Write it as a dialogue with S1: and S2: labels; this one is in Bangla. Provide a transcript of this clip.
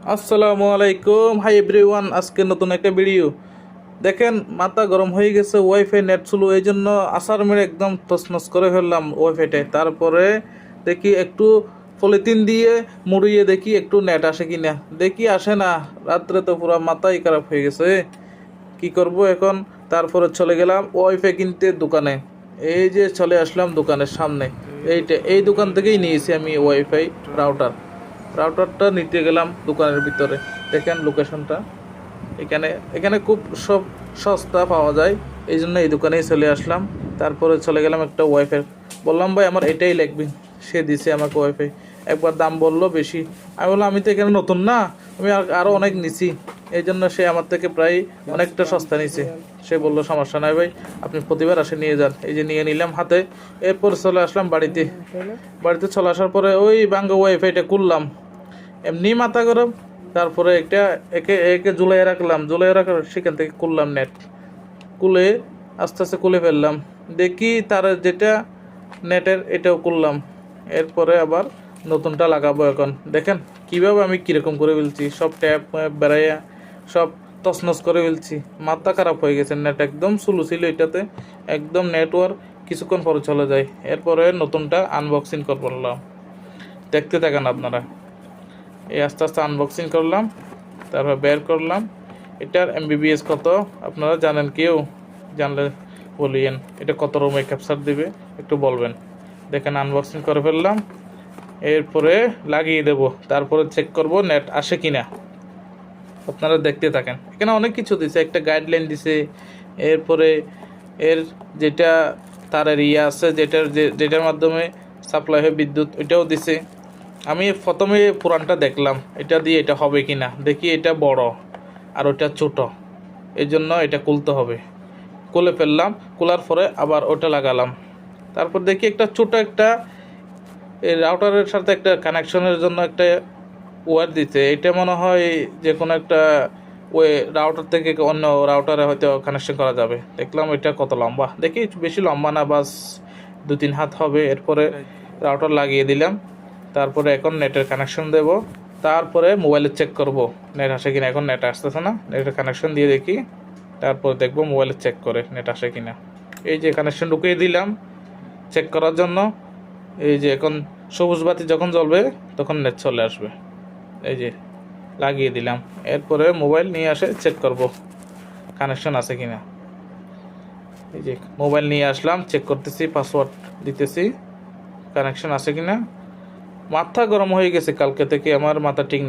S1: আসসালামু আলাইকুম, হাই এভরিওয়ান। আজকে নতুন একটা ভিডিও। দেখেন, মাথা গরম হয়ে গেছে। ওয়াইফাই নেট ছিল, এই জন্য আসার মেরে একদম তছনছ করে ফেললাম ওয়াইফাইটা। তারপরে দেখি একটু পলিথিন দিয়ে মুড়িয়ে দেখি একটু নেট আসে কিনা। দেখি আসে না। রাত্রে তো পুরো মাথাই খারাপ হয়ে গেছে। কি করব এখন? তারপরে চলে গেলাম ওয়াইফাই কিনতে দোকানে। এই যে চলে আসলাম দোকানের সামনে। এই দোকান থেকেই নিয়েছি আমি ওয়াইফাই রাউটারটা নিতে গেলাম দোকানের ভিতরে। দেখেন লোকেশনটা। এখানে এখানে খুব সব সস্তা পাওয়া যায়, এই জন্য এই দোকানেই চলে আসলাম। তারপরে চলে গেলাম একটা ওয়াইফাই, বললাম ভাই আমার এটাই লাগবে। সে দিছে আমাকে ওয়াইফাই। একবার দাম বললো বেশি। আমি বললাম আমি তো এখানে নতুন না, আমি আরও অনেক নিছি। এই জন্য সে আমার থেকে প্রায় অনেকটা সস্তা নিছে। সে বললো সমস্যা নাই ভাই, আপনি প্রতিবার আসে নিয়ে যান। এই যে নিয়ে নিলাম হাতে। এরপর চলে আসলাম বাড়িতে চলে আসার পরে ওই বাঙ্গা ওয়াইফাইটা খুললাম। এমনি মাথা গরম। তারপরে একে একে ঝুলাই রাখার সেখান থেকে খুললাম নেট। খুলে আস্তে আস্তে খুলে ফেললাম। দেখি তার যেটা নেটের এটাও খুললাম। এরপরে আবার নতুনটা লাগাবো এখন। দেখেন কীভাবে আমি কীরকম করে ফেলছি, সব ট্যাপ বেড়াইয়া সব তছনছ করে ফেলছি। মাথা খারাপ হয়ে গেছে। নেট একদম স্লো ছিল এটাতে, একদম নেটওয়ার্ক কিছুক্ষণ পরে চলে যায়। এরপরে নতুনটা আনবক্সিং করলাম, দেখতে থাকেন আপনারা। এই আস্তে আস্তে আনবক্সিং করলাম, তারপর বের করলাম। এটার এমবিবিএস কত আপনারা জানেন? কেউ জানলে বলিয়েন। এটা কত রুমে ক্যাপচার দিবে একটু বলবেন। দেখেন আনবক্সিং করে ফেললাম। এরপরে লাগিয়ে দেব, তারপরে চেক করব নেট আসে কিনা। আপনারা দেখতে থাকেন। এখানে অনেক কিছু দিছে, একটা গাইডলাইন দিছে। এরপরে এর যেটা তারের আছে, যেটার মাধ্যমে সাপ্লাই হয় বিদ্যুৎ, ওইটাও দিছে। আমি প্রথমে পুরানটা দেখলাম, এটা দিয়ে এটা হবে কি না। দেখি এটা বড় আর ওটা ছোট, এই জন্য এটা খুলতে হবে। খুলে ফেললাম। খোলার পরে আবার ওটা লাগালাম। তারপর দেখি একটা ছোট একটা এই রাউটারের সাথে একটা কানেকশনের জন্য একটা ওয়্যার দিতে। এটা মনে হয় যে কোনো একটা ওই রাউটার থেকে অন্য রাউটারে হয়তো কানেকশন করা যাবে। দেখলাম এটা কত লম্বা, দেখি বেশি লম্বা না, বাস 2-3 হাত হবে। এরপরে রাউটার লাগিয়ে দিলাম। তারপরে এখন নেটের কানেকশন দেব। তারপরে মোবাইলে চেক করব নেট আসে কিনা। এখন নেট আসতেছে না, নেটের কানেকশন দিয়ে দেখি। তারপর দেখব মোবাইলে চেক করে নেট আসে কিনা। এই যে কানেকশন ঢুকিয়ে দিলাম চেক করার জন্য। এই যে এখন সবুজ বাতি যখন জ্বলবে তখন নেট চলে আসবে। এই যে লাগিয়ে দিলাম। এরপরে মোবাইল নিয়ে আসে চেক করব কানেকশন আছে কিনা। এই যে মোবাইল নিয়ে আসলাম, চেক করতেছি, পাসওয়ার্ড দিতেছি, কানেকশন আছে কিনা। মাথা গরম হয়ে গেছে কালকে থেকে, আমার মাথা ঠিক